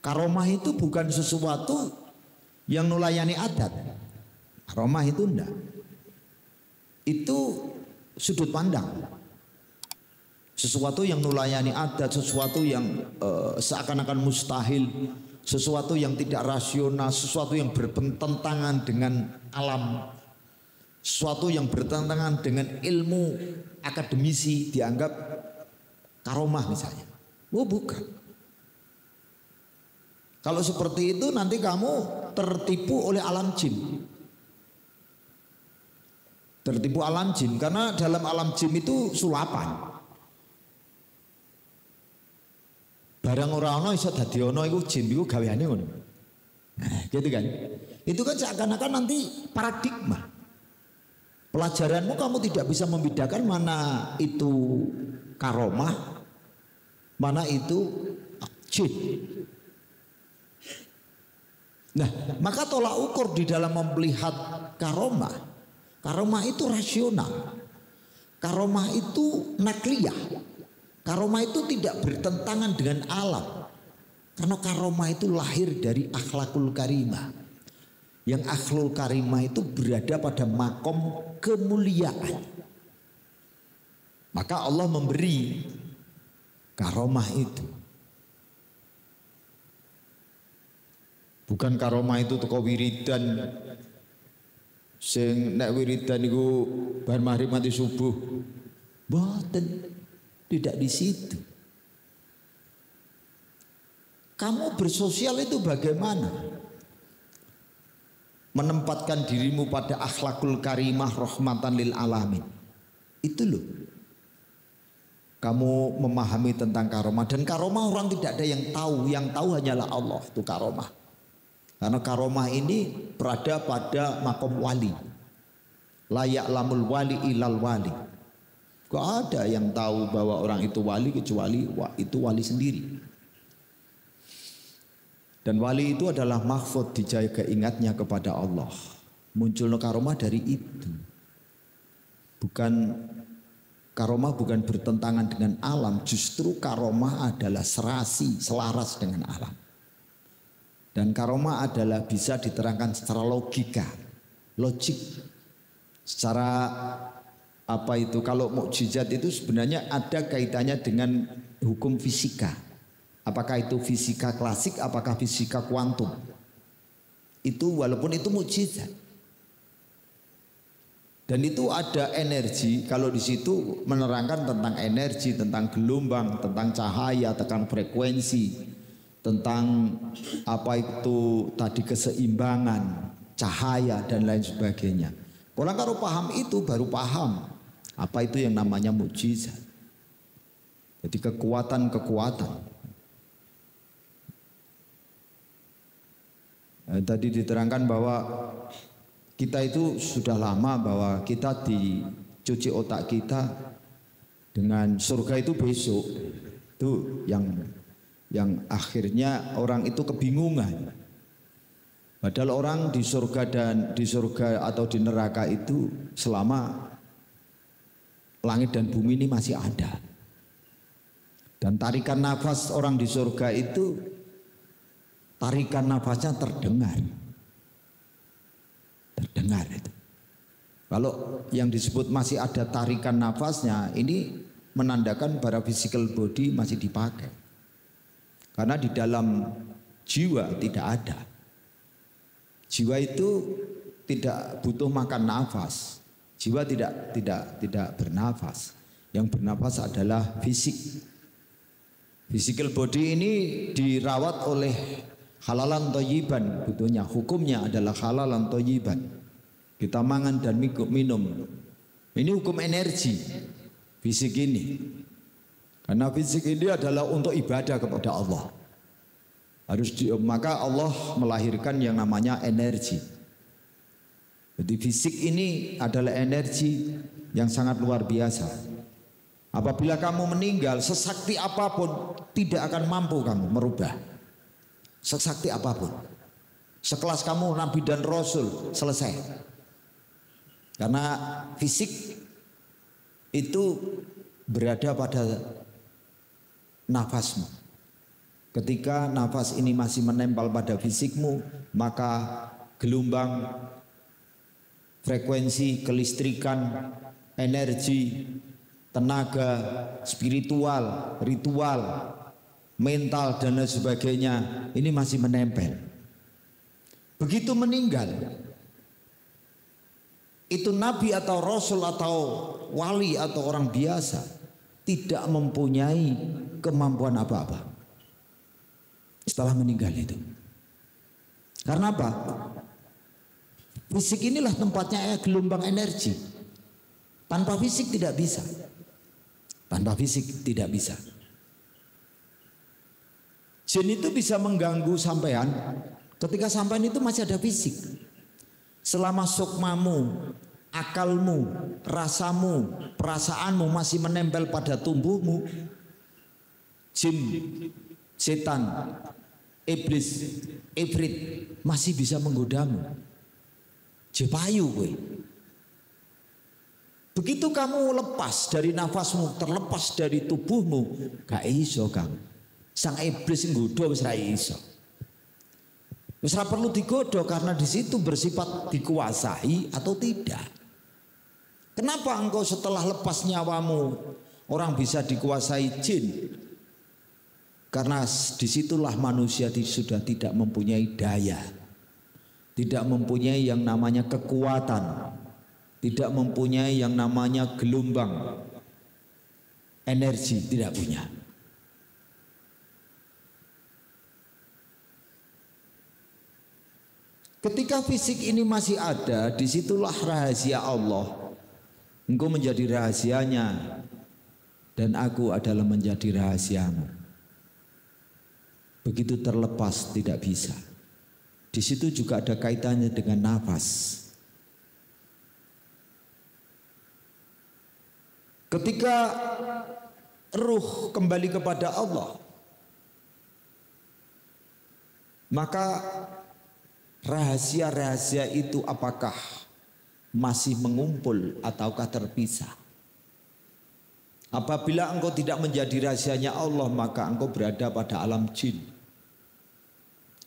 Karomah itu bukan sesuatu yang nulayani adat. Karomah itu enggak. Itu sudut pandang. Sesuatu yang nulayani adat, sesuatu yang seakan-akan mustahil, sesuatu yang tidak rasional, sesuatu yang bertentangan dengan alam, sesuatu yang bertentangan dengan ilmu akademisi dianggap karomah misalnya. Oh bukan. Kalau seperti itu nanti kamu tertipu oleh alam jin. Tertipu alam jin, karena dalam alam jin itu sulapan. Barang orang ono iso dadi ono iku jin iku gaweane ngono. Nah, gitu kan. Itu kan seakan-akan nanti paradigma. Pelajaranmu kamu tidak bisa membedakan mana itu karomah, mana itu jin. Nah, maka tolak ukur di dalam melihat karomah. Karomah itu rasional. Karomah itu nakliyah. Karomah itu tidak bertentangan dengan alam. Karena karomah itu lahir dari akhlakul karimah. Yang akhlakul karimah itu berada pada makom kemuliaan. Maka Allah memberi karomah itu. Bukan karomah itu teko wiridan. Sing nek wiridan iku bar maghrib mati subuh. Mboten. Tidak di situ. Kamu bersosial itu bagaimana? Menempatkan dirimu pada akhlakul karimah rahmatan lil alamin. Itu loh. Kamu memahami tentang karomah, dan karomah orang tidak ada yang tahu hanyalah Allah itu karomah. Karena karomah ini berada pada makom wali. Layak lamul wali ilal wali. Gak ada yang tahu bahwa orang itu wali kecuali itu wali sendiri. Dan wali itu adalah mahfud, dijaga ingatnya kepada Allah. Muncul karomah dari itu. Karomah bukan bertentangan dengan alam, justru karomah adalah serasi, selaras dengan alam. Dan karomah adalah bisa diterangkan secara logik, secara apa itu, kalau mukjizat itu sebenarnya ada kaitannya dengan hukum fisika. Apakah itu fisika klasik, apakah fisika kuantum? Itu walaupun itu mukjizat. Dan itu ada energi, kalau di situ menerangkan tentang energi, tentang gelombang, tentang cahaya, tentang frekuensi, tentang apa itu tadi keseimbangan, cahaya dan lain sebagainya. Orang kalau paham itu baru paham apa itu yang namanya mukjizat. Jadi kekuatan-kekuatan. Tadi diterangkan bahwa kita itu sudah lama bahwa kita dicuci otak kita dengan surga itu besok. Itu yang akhirnya orang itu kebingungan. Padahal orang di surga atau di neraka itu selama langit dan bumi ini masih ada. Dan tarikan nafas orang di surga itu, tarikan nafasnya terdengar itu. Kalau yang disebut masih ada tarikan nafasnya, ini menandakan bahwa physical body masih dipakai. Karena di dalam jiwa tidak ada. Jiwa itu tidak butuh makan nafas. Jiwa tidak bernafas. Yang bernafas adalah fisik. Physical body ini dirawat oleh halalan thayyiban, butuhnya hukumnya adalah halalan thayyiban. Kita mangan dan minum. Ini hukum energi fisik ini. Karena fisik ini adalah untuk ibadah kepada Allah. Maka Allah melahirkan yang namanya energi. Jadi fisik ini adalah energi yang sangat luar biasa. Apabila kamu meninggal, sesakti apapun tidak akan mampu kamu merubah. Sesakti apapun. Sekelas kamu Nabi dan Rasul, selesai. Karena fisik itu berada pada nafasmu. Ketika nafas ini masih menempel pada fisikmu, maka gelombang, frekuensi, kelistrikan, energi, tenaga, spiritual, ritual, mental dan lain sebagainya ini masih menempel. Begitu meninggal, itu nabi atau rasul atau wali atau orang biasa tidak mempunyai kemampuan apa-apa setelah meninggal itu. Karena apa? Fisik inilah tempatnya gelombang energi. Tanpa fisik tidak bisa. Tanpa fisik tidak bisa. Jin itu bisa mengganggu sampean ketika sampean itu masih ada fisik. Selama sukmamu, akalmu, rasamu, perasaanmu masih menempel pada tubuhmu, jin, setan, iblis, ifrit masih bisa menggodamu. Jepayu gue. Begitu kamu lepas dari nafasmu, terlepas dari tubuhmu, gak iso kamu. Sang iblis nggoda wis ra iso. Wis ra perlu digoda karena di situ bersifat dikuasai atau tidak. Kenapa engkau setelah lepas nyawamu orang bisa dikuasai jin? Karena disitulah manusia sudah tidak mempunyai daya, tidak mempunyai yang namanya kekuatan, tidak mempunyai yang namanya gelombang energi, tidak punya. Ketika fisik ini masih ada, disitulah rahasia Allah. Engkau menjadi rahasianya dan aku adalah menjadi rahasiamu. Begitu terlepas tidak bisa. Di situ juga ada kaitannya dengan nafas. Ketika ruh kembali kepada Allah, maka rahasia-rahasia itu apakah masih mengumpul ataukah terpisah? Apabila engkau tidak menjadi rahasianya Allah, maka engkau berada pada alam jin,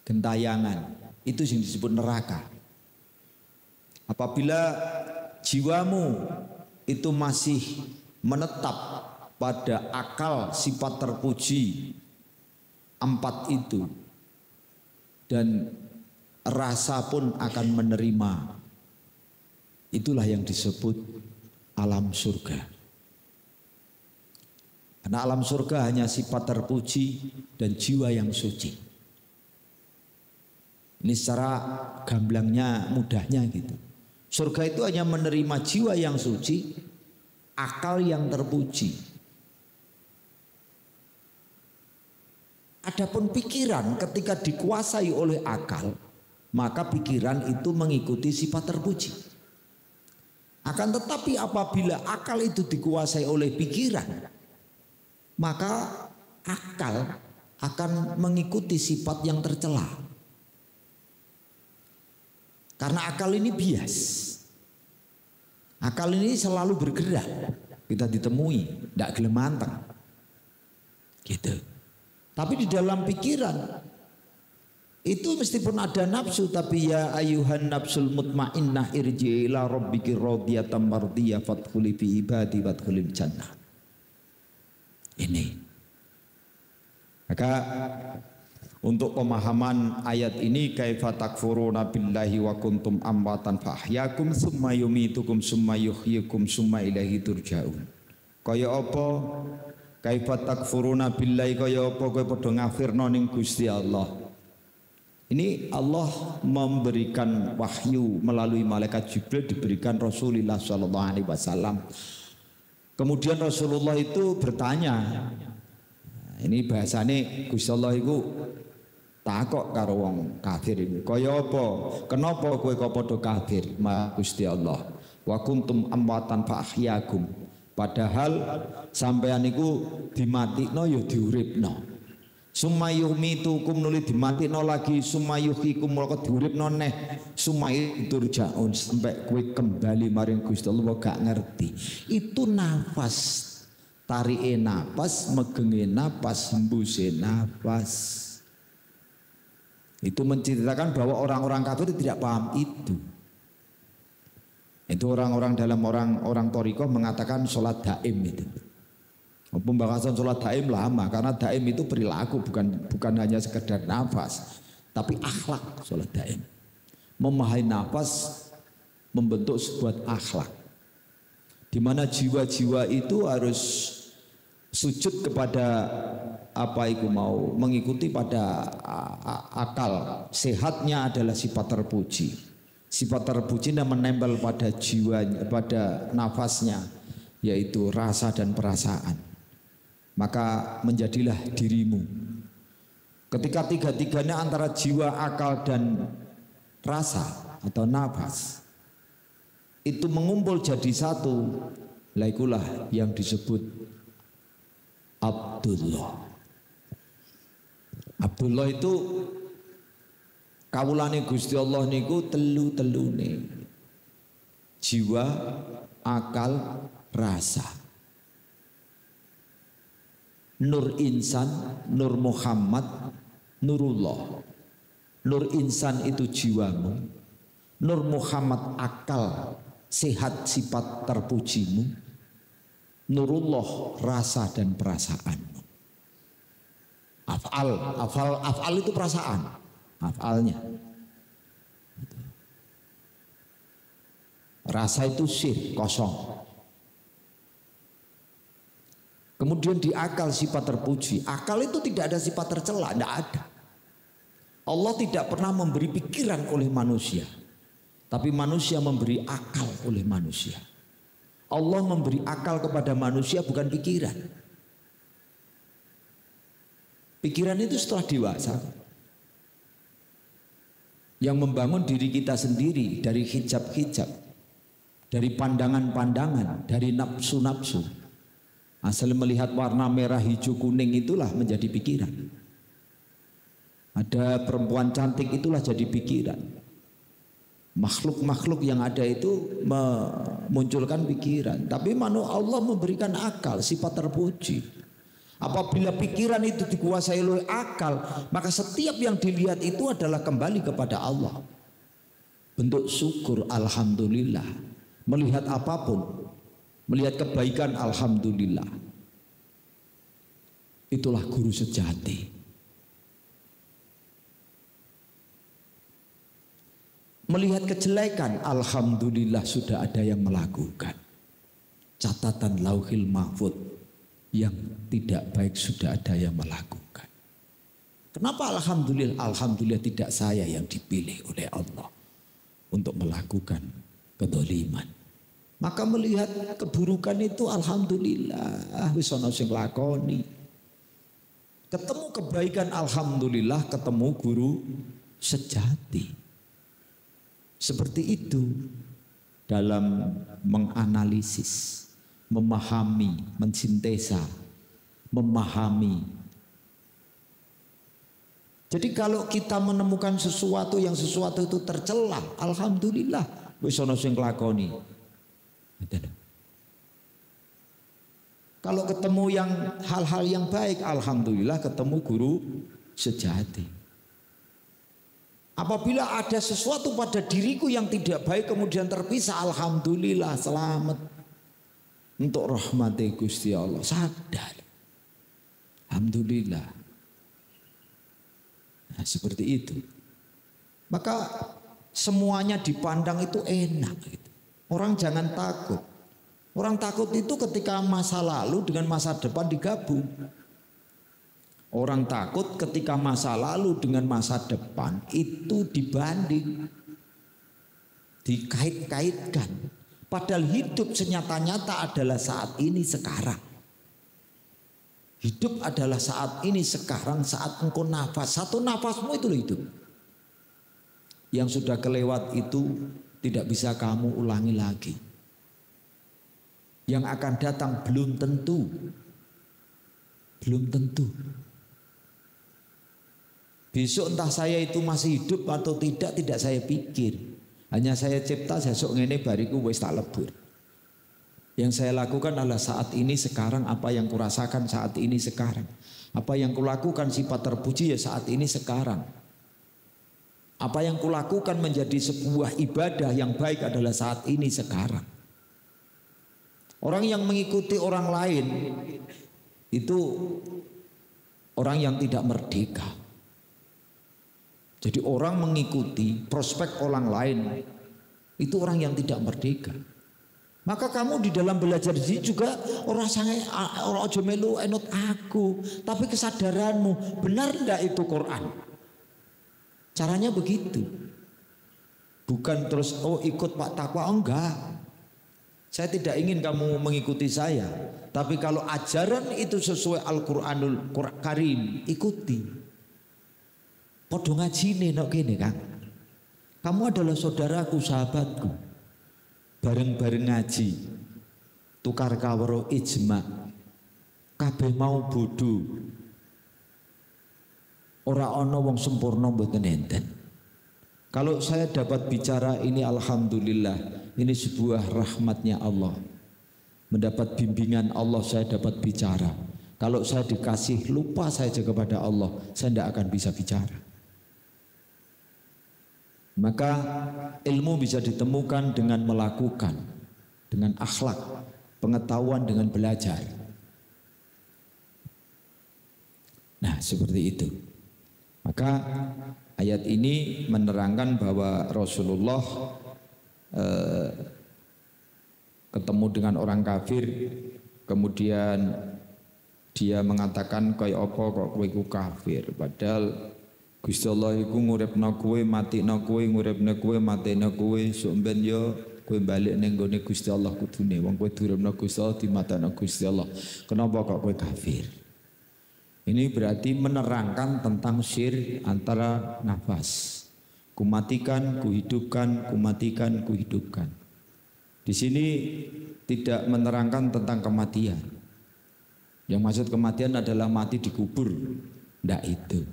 gentayangan, itu yang disebut neraka. Apabila jiwamu itu masih menetap pada akal sifat terpuji empat itu, dan rasa pun akan menerima, itulah yang disebut alam surga. Karena alam surga hanya sifat terpuji dan jiwa yang suci. Ini secara gamblangnya, mudahnya gitu. Surga itu hanya menerima jiwa yang suci, akal yang terpuji. Adapun pikiran ketika dikuasai oleh akal, maka pikiran itu mengikuti sifat terpuji. Akan tetapi apabila akal itu dikuasai oleh pikiran, maka akal akan mengikuti sifat yang tercela. Karena akal ini bias. Akal ini selalu bergerak. Kita ditemui, tidak gelem manteng. Gitu. Tapi di dalam pikiran itu meskipun ada nafsu, tapi ya ayuhan nafsul mutmainnah irji ila rabbiki radiyatan mardiyah fadkhuli fi ibadi wadkhulil jannah. Ini. Maka untuk pemahaman ayat ini, kaifa takfuruna billahi wa kuntum amwatan fa ahyakum summa yumitukum summa yuhyikum summa ilaihi turja'un. Kaya apa kaifa takfuruna billahi, kaya apa kowe padha ngafirno ning Gusti Allah. Ini Allah memberikan wahyu melalui malaikat Jibril, diberikan Rasulullah sallallahu alaihi wasallam. Kemudian Rasulullah itu bertanya, ini bahasane Gusti Allah itu takok karo wong kafir ini, kaya apa? Kenapa kowe kok padha kafir? Ma Gusti Allah, wa kuntum amwatan fa ahyakum. Padahal sampean niku dimatikno ya diuripno. Sumayumitukum nuli dimatikno lagi, sumayuhikum moko diuripno neh, sumayturjaun sampai kowe kembali maring Gusti Allah gak ngerti. Itu nafas Tarike napas, megenge napas, hembuse napas. Itu menceritakan bahwa orang-orang kafir tidak paham itu. Itu orang-orang dalam orang Thariqah mengatakan sholat daim itu. Pembahasan sholat daim lama karena daim itu perilaku bukan hanya sekedar nafas, tapi akhlak sholat daim. Memahami nafas membentuk sebuah akhlak, di mana jiwa-jiwa itu harus sujud kepada apa itu mau mengikuti pada akal. Sehatnya adalah sifat terpuji. Sifat terpuji yang menempel pada jiwanya, pada nafasnya, yaitu rasa dan perasaan. Maka menjadilah dirimu. Ketika tiga-tiganya antara jiwa, akal dan rasa atau nafas itu mengumpul jadi satu, itulah yang disebut Abdullah. Abdullah itu kawulane Gusti Allah niku telu-telune. Jiwa, akal, rasa. Nur insan, nur Muhammad, nurullah. Nur insan itu jiwamu, nur Muhammad akal, sehat sifat terpujimu, nurullah rasa dan perasaanmu. Afal itu perasaan, afalnya. Rasa itu sir, kosong. Kemudian di akal sifat terpuji. Akal itu tidak ada sifat tercela, tidak ada. Allah tidak pernah memberi pikiran oleh manusia, tapi manusia memberi akal oleh manusia. Allah memberi akal kepada manusia, bukan pikiran. Pikiran itu setelah dewasa, yang membangun diri kita sendiri dari hijab-hijab, dari pandangan-pandangan, dari nafsu-nafsu. Asal melihat warna merah, hijau, kuning itulah menjadi pikiran. Ada perempuan cantik itulah jadi pikiran. Makhluk-makhluk yang ada itu memunculkan pikiran. Tapi Allah memberikan akal, sifat terpuji. Apabila pikiran itu dikuasai oleh akal, maka setiap yang dilihat itu adalah kembali kepada Allah. Bentuk syukur, alhamdulillah. Melihat apapun, melihat kebaikan, alhamdulillah. Itulah guru sejati. Melihat kejelekan, alhamdulillah sudah ada yang melakukan. Catatan lauhil mahfud, yang tidak baik sudah ada yang melakukan. Kenapa alhamdulillah? Alhamdulillah tidak saya yang dipilih oleh Allah untuk melakukan kedzaliman. Maka melihat keburukan itu alhamdulillah wis ana sing lakoni. Ketemu kebaikan alhamdulillah, ketemu guru sejati. Seperti itu dalam menganalisis, memahami, mensintesa, memahami. Jadi kalau kita menemukan sesuatu itu tercela, alhamdulillah wis ana sing lakoni. Kalau ketemu yang hal-hal yang baik, alhamdulillah ketemu guru sejati. Apabila ada sesuatu pada diriku yang tidak baik kemudian terpisah, alhamdulillah selamat. Untuk rahmati Gusti Allah, sadar. Alhamdulillah. Nah, seperti itu. Maka semuanya dipandang itu enak gitu. Orang jangan takut. Orang takut itu ketika masa lalu dengan masa depan digabung. Orang takut ketika masa lalu dengan masa depan itu dibanding, dikait-kaitkan. Padahal hidup senyata-nyata adalah saat ini sekarang. Hidup adalah saat ini sekarang, saat engkau nafas. Satu nafasmu itu hidup. Yang sudah kelewat itu tidak bisa kamu ulangi lagi. Yang akan datang belum tentu. Belum tentu. Besok entah saya itu masih hidup atau tidak saya pikir. Hanya saya cipta sesuk ngene bariku wis tak lebur. Yang saya lakukan adalah saat ini sekarang, apa yang kurasakan saat ini sekarang. Apa yang kulakukan sifat terpuji ya saat ini sekarang. Apa yang kulakukan menjadi sebuah ibadah yang baik adalah saat ini sekarang. Orang yang mengikuti orang lain itu orang yang tidak merdeka. Jadi orang mengikuti prospek orang lain itu orang yang tidak merdeka. Maka kamu di dalam belajar di juga orang sange orang aja melu enut aku, tapi kesadaranmu benar ndak itu Quran. Caranya begitu. Bukan terus ikut Pak Takwa, enggak. Saya tidak ingin kamu mengikuti saya, tapi kalau ajaran itu sesuai Al-Qur'anul Karim, ikuti. Padha ngajine nek kene, Kang. Kamu adalah saudaraku, sahabatku. Bareng-bareng ngaji. Tukar kawero ijma. Kabeh mau bodho. Ora ana wong sempurna mboten enten. Kalau saya dapat bicara ini alhamdulillah, ini sebuah rahmatnya Allah. Mendapat bimbingan Allah saya dapat bicara. Kalau saya dikasih lupa saja kepada Allah, saya tidak akan bisa bicara. Maka ilmu bisa ditemukan dengan melakukan, dengan akhlak, pengetahuan dengan belajar. Nah, seperti itu. Maka ayat ini menerangkan bahwa Rasulullah ketemu dengan orang kafir, kemudian dia mengatakan kaya apa kok kowe iku kafir, padahal Gusti Allah iku nguripna kowe, matikna kowe, nguripna kowe, matikna kowe, sok ben yo kowe balik ning gone Gusti Allah kudune. Wong kowe duripna Gusti Allah, dimatana Gusti Allah. Kenapa kok kowe kafir? Ini berarti menerangkan tentang syirik antara nafas. Kumatikan, kuhidupkan, kumatikan, kuhidupkan. Di sini tidak menerangkan tentang kematian. Yang maksud kematian adalah mati dikubur. Tidak itu.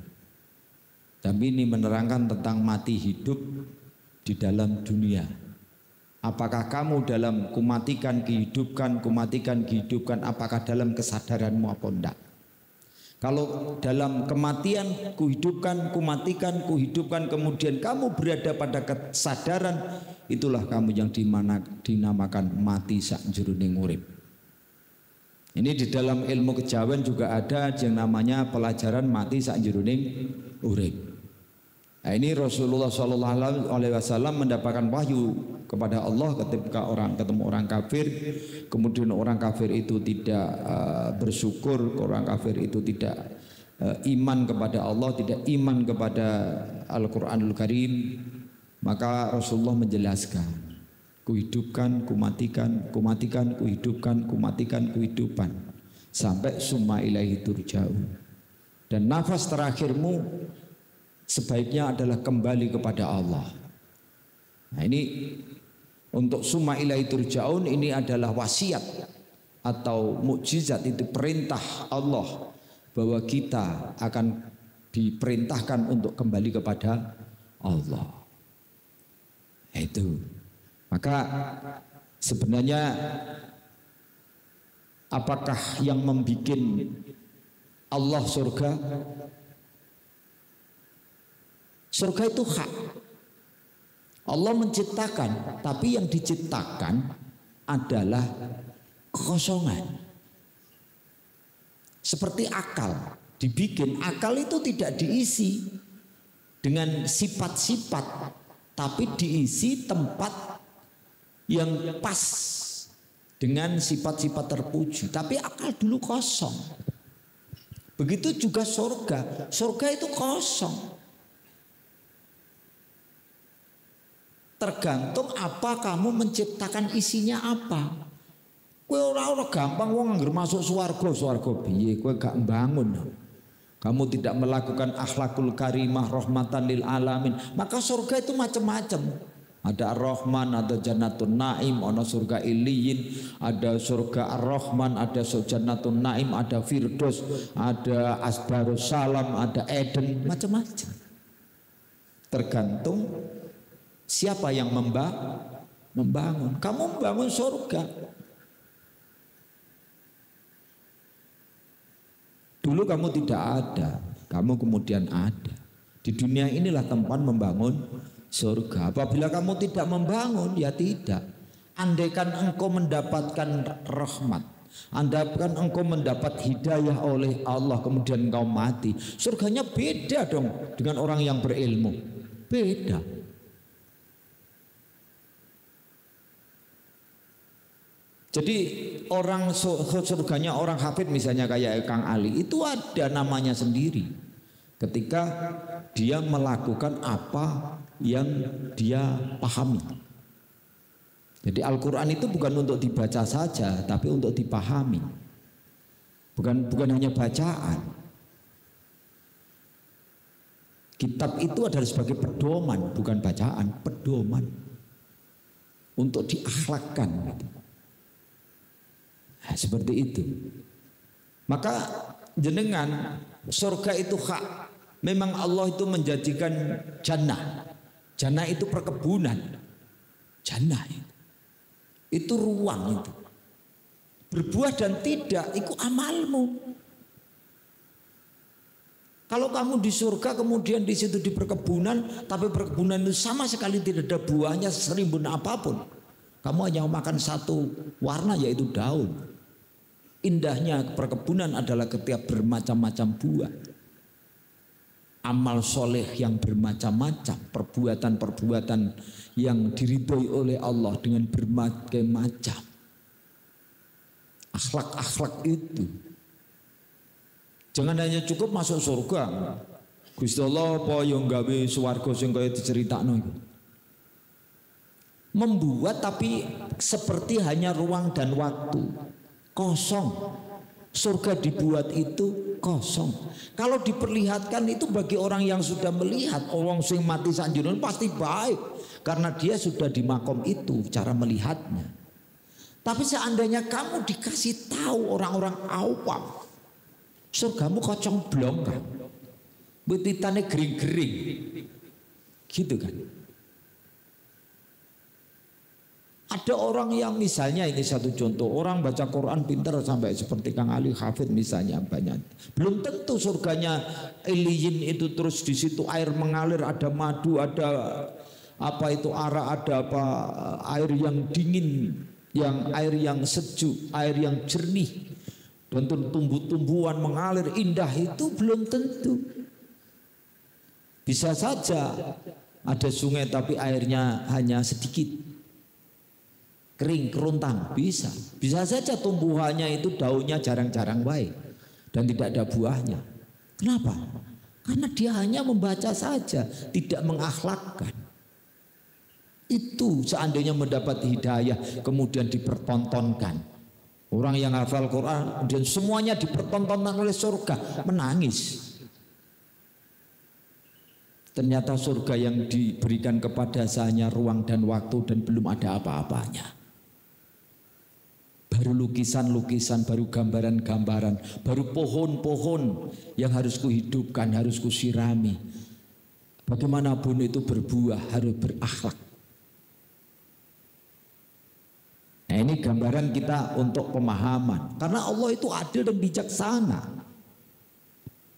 Tapi ini menerangkan tentang mati hidup di dalam dunia. Apakah kamu dalam kumatikan, kehidupkan, apakah dalam kesadaranmu apa enggak? Kalau dalam kematian, kuhidupkan, kumatikan, kuhidupkan, kemudian kamu berada pada kesadaran, itulah kamu yang dinamakan mati sak jroning urip. Ini di dalam ilmu kejawen juga ada yang namanya pelajaran mati sak jroning urip. Nah, ini Rasulullah SAW mendapatkan wahyu kepada Allah ketika ketemu orang kafir, kemudian orang kafir itu tidak bersyukur, orang kafir itu tidak iman kepada Allah, tidak iman kepada Al-Qur'anul Karim, maka Rasulullah menjelaskan, kuhidupkan, kumatikan, kumatikan, kuhidupkan, kumatikan, kuhidupan, sampai summa ilaihi turja'un. Dan nafas terakhirmu sebaiknya adalah kembali kepada Allah. Nah, ini untuk summa ilaihi turja'un ini adalah wasiat atau mukjizat, itu perintah Allah bahwa kita akan diperintahkan untuk kembali kepada Allah. Itu. Maka sebenarnya apakah yang membuat Allah surga? Surga itu hak. Allah menciptakan, tapi yang diciptakan adalah kekosongan. Seperti akal, dibikin akal itu tidak diisi dengan sifat-sifat, tapi diisi tempat yang pas dengan sifat-sifat terpuji. Tapi akal dulu kosong. Begitu juga surga. Surga itu kosong. Tergantung apa kamu menciptakan isinya apa. Kowe ora gampang wong anggar masuk swarga piye, kowe gak mbangun. Kamu tidak melakukan akhlakul karimah rahmatan lil alamin, maka surga itu macam-macam. Ada Ar-Rahman, ada Jannatun Naim, ada surga Iliyin, ada surga Ar-Rahman, ada Jannatun Naim, ada Firdaus, ada Asbarus Salam, ada Eden, macam-macam. Tergantung siapa yang membangun. Kamu membangun surga, Dulu kamu tidak ada, kamu kemudian ada. Di dunia inilah tempat membangun surga. Apabila kamu tidak membangun, ya tidak. Andaikan engkau mendapatkan rahmat, andaikan engkau mendapat hidayah oleh Allah, kemudian engkau mati, surganya beda dong dengan orang yang berilmu. Beda. Jadi orang surganya orang hafid misalnya kayak Kang Ali itu ada namanya sendiri. Ketika dia melakukan apa yang dia pahami. Jadi Al-Quran itu bukan untuk dibaca saja, tapi untuk dipahami. Bukan hanya bacaan. Kitab itu adalah sebagai pedoman, bukan bacaan, pedoman. Untuk diakhlakkan. Nah, seperti itu. Maka jenengan surga itu hak. Memang Allah itu menjadikan jannah. Jannah itu perkebunan. Jannah itu ruang itu. Berbuah dan tidak itu amalmu. Kalau kamu di surga kemudian di situ di perkebunan, tapi perkebunan itu sama sekali tidak ada buahnya serimbun apapun. Kamu hanya makan satu warna yaitu daun. Indahnya perkebunan adalah ketika bermacam-macam buah. Amal soleh yang bermacam-macam, perbuatan-perbuatan yang diridhoi oleh Allah dengan berbagai macam. Akhlak-akhlak itu. Jangan hanya cukup masuk surga. Gusti Allah apa yang gawe swarga sing kaya diceritakno iku. Membuat tapi seperti hanya ruang dan waktu. Kosong. Surga dibuat itu kosong. Kalau diperlihatkan itu bagi orang yang sudah melihat, orang yang mati sanjungan pasti baik karena dia sudah di makom itu cara melihatnya. Tapi seandainya kamu dikasih tahu orang-orang awam, surgamu kocong blong kan, betitannya gering-gering, gitu kan. Ada orang yang misalnya ini satu contoh, orang baca Quran pintar sampai seperti Kang Ali Hafid misalnya banyak. Belum tentu surganya Iliyin itu terus di situ air mengalir, ada madu, ada apa itu arak, ada apa air yang dingin, yang air yang sejuk, air yang jernih, dan tumbuh-tumbuhan mengalir indah itu belum tentu. Bisa saja ada sungai tapi airnya hanya sedikit. Kering, keruntang, bisa saja tumbuhannya itu daunnya jarang-jarang baik dan tidak ada buahnya. Kenapa? Karena dia hanya membaca saja, tidak mengakhlakkan. Itu seandainya mendapat hidayah kemudian dipertontonkan. Orang yang hafal Quran dan semuanya dipertontonkan oleh surga, menangis. Ternyata surga yang diberikan kepada saya ruang dan waktu dan belum ada apa-apanya. Baru lukisan-lukisan, baru gambaran-gambaran, baru pohon-pohon yang harus kuhidupkan, harus kusirami. Bagaimanapun itu berbuah harus berakhlak. Nah ini gambaran kita untuk pemahaman. Karena Allah itu adil dan bijaksana.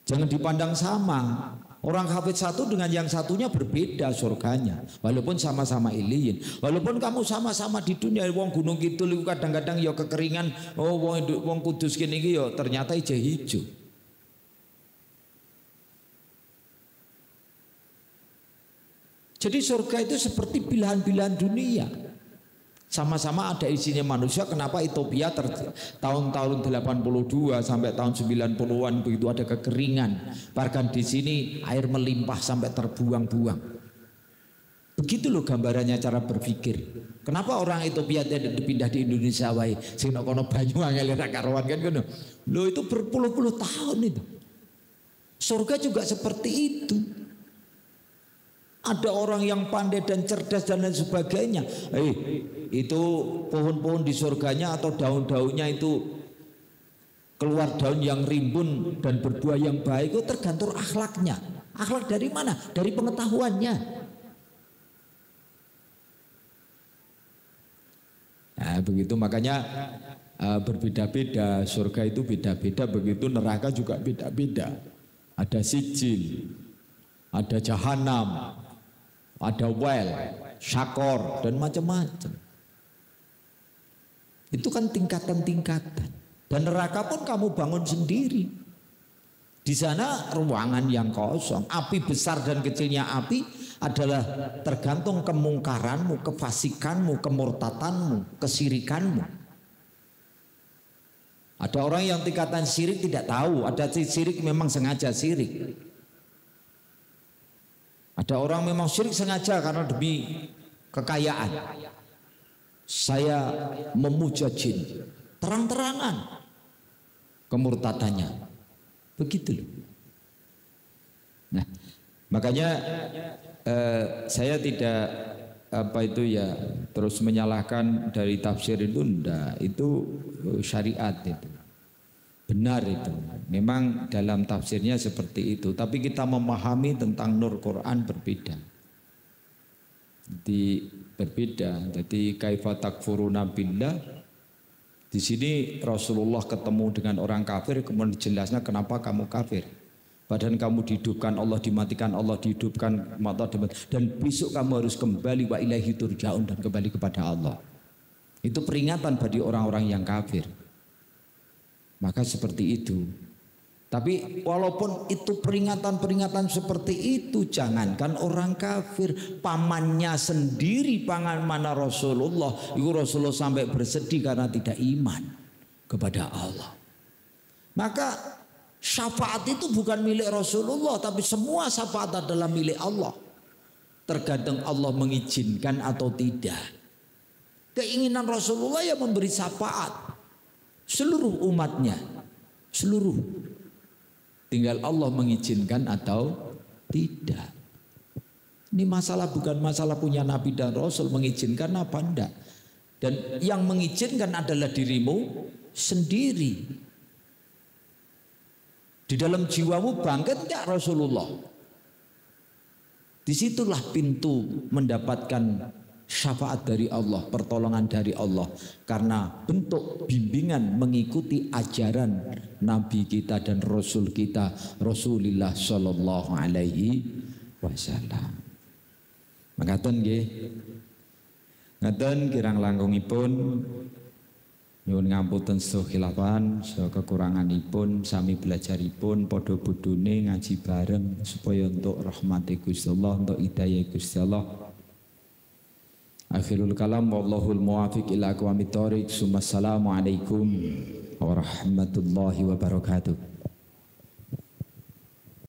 Jangan dipandang sama. Orang hafid satu dengan yang satunya berbeda surganya. Walaupun sama-sama iliyin. Walaupun kamu sama-sama di dunia. Wong Gunung Kidul itu kadang-kadang ya kekeringan. Oh wong Kudus gini ya ternyata hijau-hijau. Jadi surga itu seperti pilihan-pilihan dunia. Sama-sama ada isinya manusia. Kenapa Ethiopia tahun-tahun 82 sampai tahun 90-an begitu ada kekeringan. Bahkan di sini air melimpah sampai terbuang-buang. Begitu loh gambarannya cara berpikir. Kenapa orang Ethiopia tidak dipindah di Indonesia wae? Sing kono banyu angel ra karuan kan ngono. Loh itu berpuluh-puluh tahun itu. Surga juga seperti itu. Ada orang yang pandai dan cerdas dan lain sebagainya. Itu pohon-pohon di surganya atau daun-daunnya itu keluar daun yang rimbun dan berbuah yang baik, itu tergantung akhlaknya. Akhlak dari mana? Dari pengetahuannya. Nah begitu makanya berbeda-beda, surga itu beda-beda, begitu neraka juga beda-beda. Ada sijil, ada jahanam, ada wel, syakor, dan macam-macam. Itu kan tingkatan-tingkatan. Dan neraka pun kamu bangun sendiri. Di sana ruangan yang kosong. Api besar dan kecilnya api adalah tergantung kemungkaranmu, kefasikanmu, kemurtatanmu, kesirikanmu. Ada orang yang tingkatan syirik tidak tahu. Ada syirik memang sengaja syirik. Ada orang memang syirik sengaja karena demi kekayaan. Saya memuja jin, terang-terangan kemurtadannya. Begitu loh. Nah, makanya saya tidak terus menyalahkan dari tafsir itu, enggak, itu syariat itu. Benar itu. Memang dalam tafsirnya seperti itu, tapi kita memahami tentang nur Quran berbeda. Jadi berbeda. Jadi kaifa takfuruna billah. Di sini Rasulullah ketemu dengan orang kafir, kemudian dijelasnya kenapa kamu kafir. Padahal kamu dihidupkan Allah, dimatikan Allah, dihidupkan mata dan besok kamu harus kembali wa ilaihi turja'un, dan kembali kepada Allah. Itu peringatan bagi orang-orang yang kafir. Maka seperti itu. Tapi walaupun itu peringatan-peringatan seperti itu, jangankan orang kafir, pamannya sendiri, paman mana Rasulullah, itu Rasulullah sampai bersedih karena tidak iman kepada Allah. Maka syafaat itu bukan milik Rasulullah, tapi semua syafaat adalah milik Allah. Tergantung Allah mengizinkan atau tidak. Keinginan Rasulullah yang memberi syafaat seluruh umatnya, seluruh. Tinggal Allah mengizinkan atau tidak. Ini masalah bukan masalah punya Nabi dan Rasul mengizinkan apa enggak. Dan yang mengizinkan adalah dirimu sendiri. Di dalam jiwamu bangkit enggak Rasulullah. Disitulah pintu mendapatkan syafaat dari Allah, pertolongan dari Allah, karena bentuk bimbingan mengikuti ajaran Nabi kita dan Rasul kita, Rasulullah Sallallahu Alaihi Wasallam. Makaten nggih, ngaten kirang langkungipun nyuwun ngapunten sedaya khilafan, sedaya kekuranganipun, sami belajaripun, padha bodhone ngaji bareng supaya untuk rahmati Gusti Allah, untuk hidayah Gusti Allah. Akhirul kalam wallahul muwafiq ila aqwamit thoriq. Assalamualaikum warahmatullahi wabarakatuh.